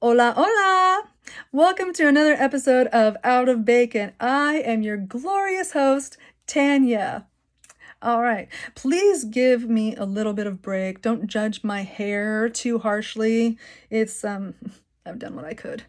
Hola, hola! Welcome to another episode of Out of Bacon. I am your glorious host, Tanya. All right, please give me a little bit of break. Don't judge my hair too harshly. It's I've done what I could.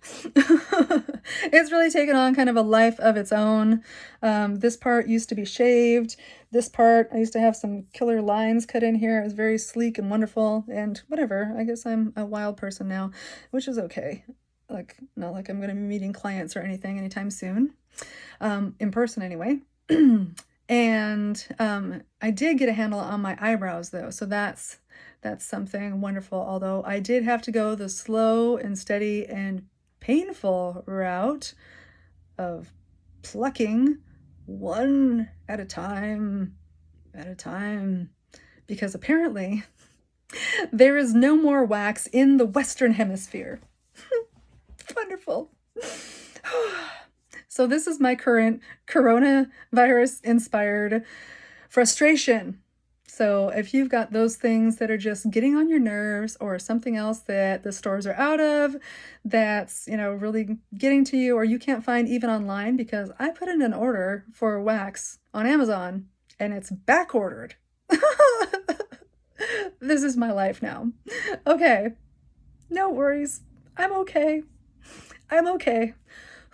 It's really taken on kind of a life of its own. This part used to be shaved. This part, I used to have some killer lines cut in here. It was very sleek and wonderful, and whatever. I guess I'm a wild person now, which is okay. Like, not like I'm going to be meeting clients or anything anytime soon, in person anyway. And I did get a handle on my eyebrows though, so that's something wonderful. Although I did have to go the slow and steady and painful route of plucking one at a time, because apparently there is no more wax in the Western Hemisphere. Wonderful. So this is my current coronavirus-inspired frustration. So if you've got those things that are just getting on your nerves or something else that the stores are out of, that's, really getting to you or you can't find even online, because I put in an order for wax on Amazon and it's back ordered. This is my life now. Okay. No worries. I'm okay.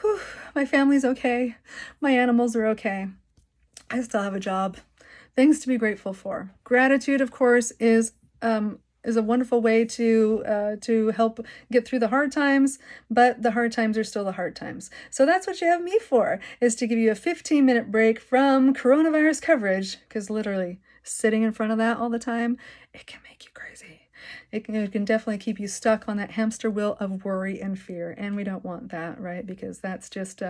Whew, my family's okay. My animals are okay. I still have a job. Things to be grateful for. Gratitude, of course, is a wonderful way to help get through the hard times, but the hard times are still the hard times. So that's what you have me for, is to give you a 15-minute break from coronavirus coverage, because literally sitting in front of that all the time, it can make you crazy. It can definitely keep you stuck on that hamster wheel of worry and fear, and we don't want that, right? Because that's just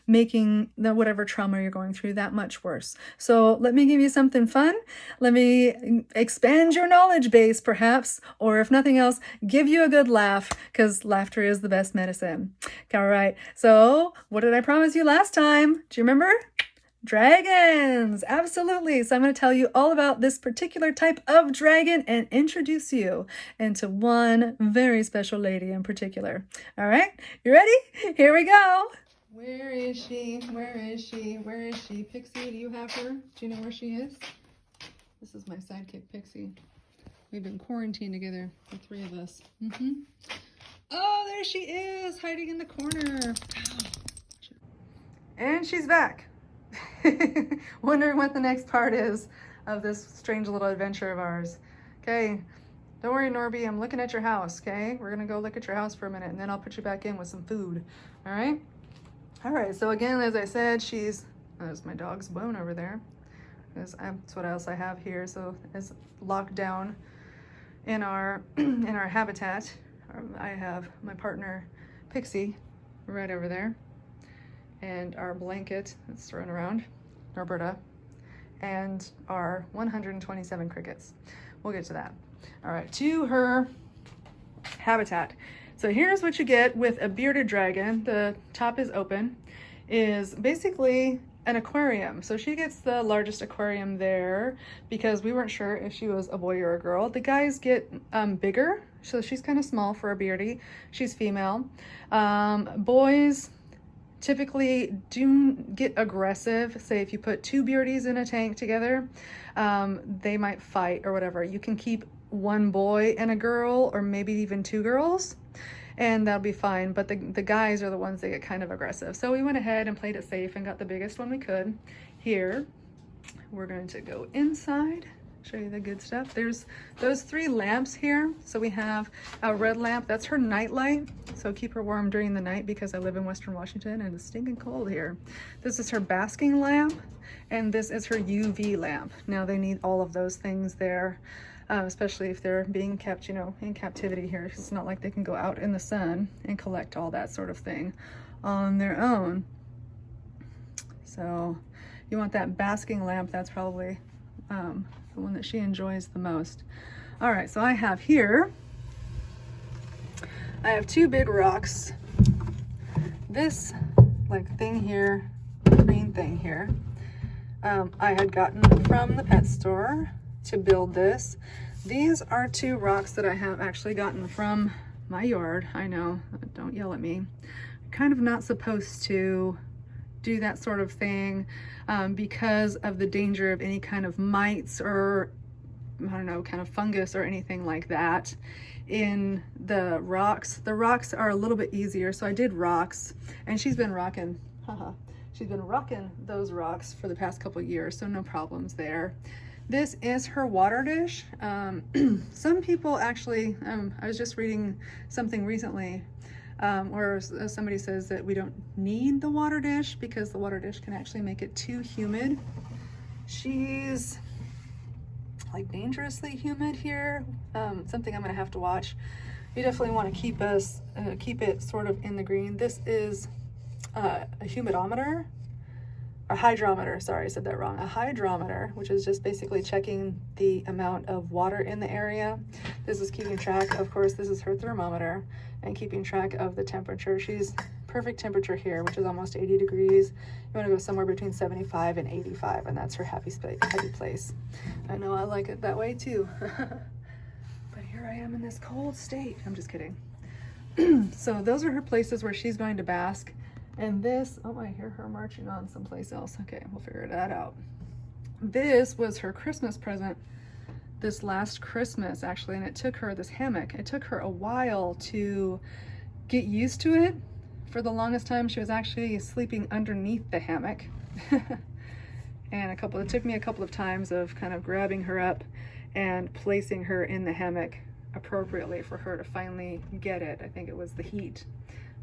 making whatever trauma you're going through that much worse. So let me give you something fun. Let me expand your knowledge base, perhaps, or if nothing else, give you a good laugh, because laughter is the best medicine. All right, so what did I promise you last time? Do you remember? Dragons, absolutely. So I'm going to tell you all about this particular type of dragon and introduce you into one very special lady in particular. All right, you ready? Here we go. Where is she? Pixie, do you have her? Do you know where she is? This is my sidekick, Pixie. We've been quarantined together, the three of us. Oh, there she is, hiding in the corner. And she's back. Wondering what the next part is of this strange little adventure of ours. Okay, don't worry, Norbi, I'm looking at your house, okay? We're gonna go look at your house for a minute and then I'll put you back in with some food, all right? All right, so again, as I said, there's my dog's bone over there. That's what else I have here. So it's locked down in our habitat. I have my partner, Pixie, right over there, and our blanket that's thrown around, Roberta, and our 127 crickets. We'll get to that. All right, to her habitat. So here's what you get with a bearded dragon. The top is open, is basically an aquarium. So she gets the largest aquarium there because we weren't sure if she was a boy or a girl. The guys get bigger, so she's kind of small for a beardy. She's female. Boys typically do get aggressive. Say if you put two beardies in a tank together, they might fight or whatever. You can keep one boy and a girl, or maybe even two girls, and that'll be fine. But the guys are the ones that get kind of aggressive. So we went ahead and played it safe and got the biggest one we could. Here, we're going to go inside, show you the good stuff. There's those three lamps here. So we have a red lamp, that's her night light. So keep her warm during the night, because I live in Western Washington and it's stinking cold here. This is her basking lamp, and this is her UV lamp. Now they need all of those things there, especially if they're being kept, in captivity here. It's not like they can go out in the sun and collect all that sort of thing on their own. So you want that basking lamp. That's probably the one that she enjoys the most. All right, so I have two big rocks. This thing here, green thing here, I had gotten from the pet store to build this. These are two rocks that I have actually gotten from my yard. I know, don't yell at me. Kind of not supposed to do that sort of thing because of the danger of any kind of mites or, I don't know, kind of fungus or anything like that in the rocks. The rocks are a little bit easier, so I did rocks, and she's been rocking, she's been rocking those rocks for the past couple of years, so no problems there. This is her water dish. Some people actually, I was just reading something recently where somebody says that we don't need the water dish because the water dish can actually make it too humid. She's like dangerously humid here. Something I'm gonna have to watch. You definitely want to keep it sort of in the green. This is a humidometer, a hydrometer, sorry, I said that wrong. A hydrometer, which is just basically checking the amount of water in the area. This is keeping track, of course, this is her thermometer, and keeping track of the temperature. She's perfect temperature here, which is almost 80 degrees. You want to go somewhere between 75 and 85, and that's her happy place. I know I like it that way too. But here I am in this cold state. I'm just kidding. So those are her places where she's going to bask. And this, oh, I hear her marching on someplace else. Okay, we'll figure that out. This was her Christmas present this last Christmas, actually, and it took her, this hammock, it took her a while to get used to it. For the longest time, she was actually sleeping underneath the hammock. And it took me a couple of times of kind of grabbing her up and placing her in the hammock appropriately for her to finally get it. I think it was the heat.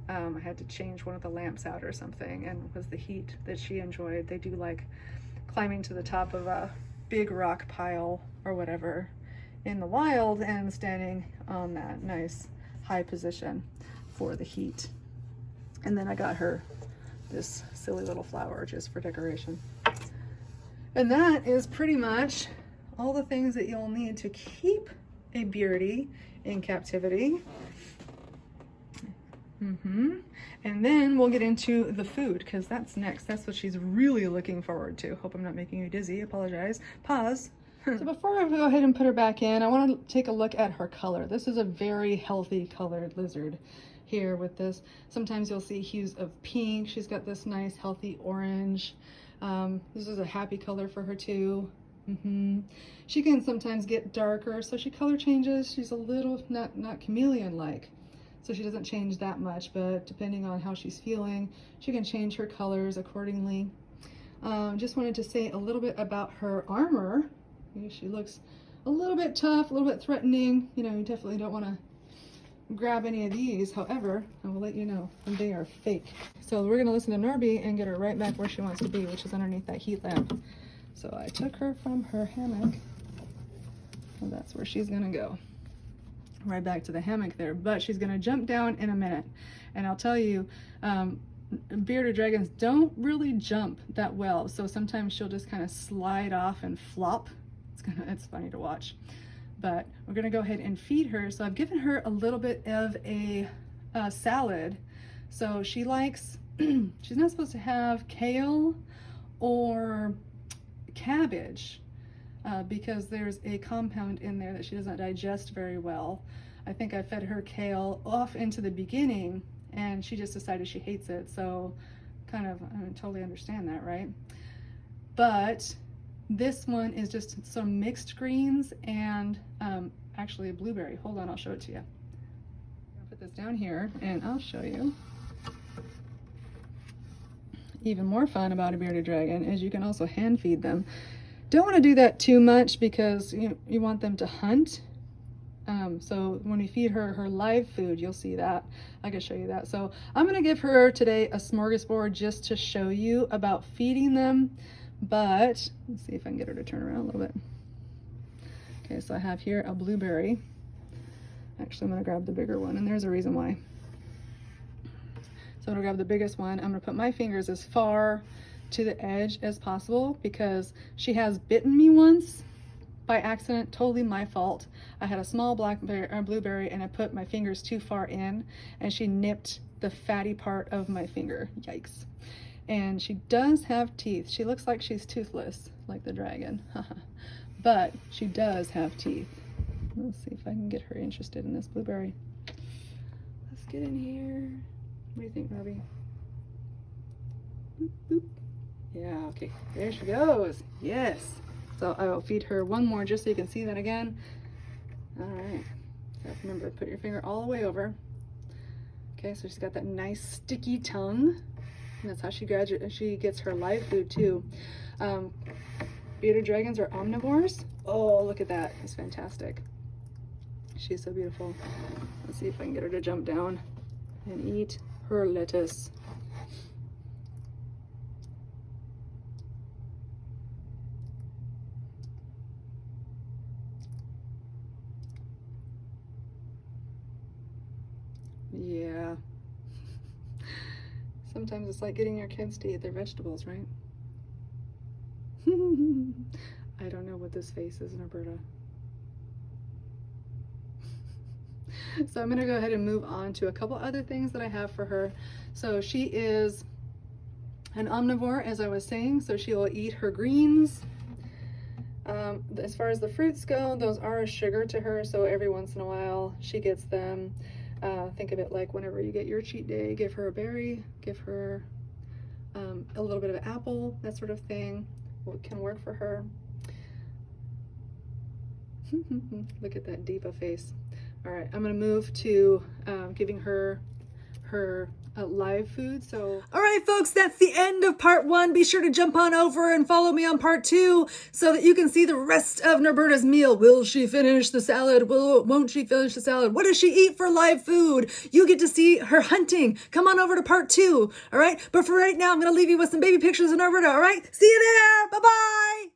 I had to change one of the lamps out or something, and it was the heat that she enjoyed. They do like climbing to the top of a big rock pile or whatever in the wild and standing on that nice high position for the heat. And then I got her this silly little flower just for decoration. And that is pretty much all the things that you'll need to keep a beardy in captivity. And then we'll get into the food, because that's next. That's what she's really looking forward to. Hope I'm not making you dizzy. Apologize. Pause. So before I go ahead and put her back in, I want to take a look at her color. This is a very healthy colored lizard here with this. Sometimes you'll see hues of pink. She's got this nice healthy orange. This is a happy color for her too. She can sometimes get darker, so she color changes. She's a little not chameleon-like. So she doesn't change that much, but depending on how she's feeling, she can change her colors accordingly. Just wanted to say a little bit about her armor. She looks a little bit tough, a little bit threatening. You know, you definitely don't want to grab any of these. However, I will let you know they are fake. So we're going to listen to Norbi and get her right back where she wants to be, which is underneath that heat lamp. So I took her from her hammock, and that's where she's going to go. Right back to the hammock there, but she's gonna jump down in a minute. And I'll tell you, bearded dragons don't really jump that well, so sometimes she'll just kind of slide off and flop. It's funny to watch. But we're gonna go ahead and feed her. So I've given her a little bit of a salad. So she likes, she's not supposed to have kale or cabbage. Because there's a compound in there that she doesn't digest very well. I think I fed her kale off into the beginning, and she just decided she hates it. So kind of, I totally understand that, right? But this one is just some mixed greens and actually a blueberry. Hold on, I'll show it to you. I'll put this down here and I'll show you. Even more fun about a bearded dragon is you can also hand feed them. Don't want to do that too much because you want them to hunt. So when we feed her her live food, you'll see that. I can show you that. So I'm going to give her today a smorgasbord just to show you about feeding them. But let's see if I can get her to turn around a little bit. Okay, so I have here a blueberry. Actually, I'm going to grab the bigger one, and there's a reason why. So I'm going to grab the biggest one. I'm going to put my fingers as far to the edge as possible because she has bitten me once by accident, totally my fault. I had a small blueberry and I put my fingers too far in and she nipped the fatty part of my finger. Yikes. And she does have teeth. She looks like she's toothless, like the dragon. But she does have teeth. Let's see if I can get her interested in this blueberry. get in here. What do you think, Norbi? Boop, boop. Yeah, okay, there she goes. Yes. So I will feed her one more just so you can see that again. All right. So remember, put your finger all the way over. Okay, so she's got that nice sticky tongue. And that's how she gets her live food too. Bearded dragons are omnivores. Oh, look at that. That's fantastic. She's so beautiful. Let's see if I can get her to jump down and eat her lettuce. Yeah. Sometimes it's like getting your kids to eat their vegetables, right? I don't know what this face is, Roberta. So I'm gonna go ahead and move on to a couple other things that I have for her. So she is an omnivore, as I was saying, so she will eat her greens. As far as the fruits go, those are a sugar to her, so every once in a while she gets them. Think of it like whenever you get your cheat day, give her a berry, give her a little bit of an apple, that sort of thing can work for her. Look at that diva face. All right, I'm gonna move to giving her live food. So all right, folks, that's the end of part 1. Be sure to jump on over and follow me on part 2 so that you can see the rest of Norberta's meal. Will she finish the salad? Won't she finish the salad? What does she eat for live food? You get to see her hunting. Come on over to part 2. All right, but for right now, I'm gonna leave you with some baby pictures of Norberta. All right, see you there. Bye-bye.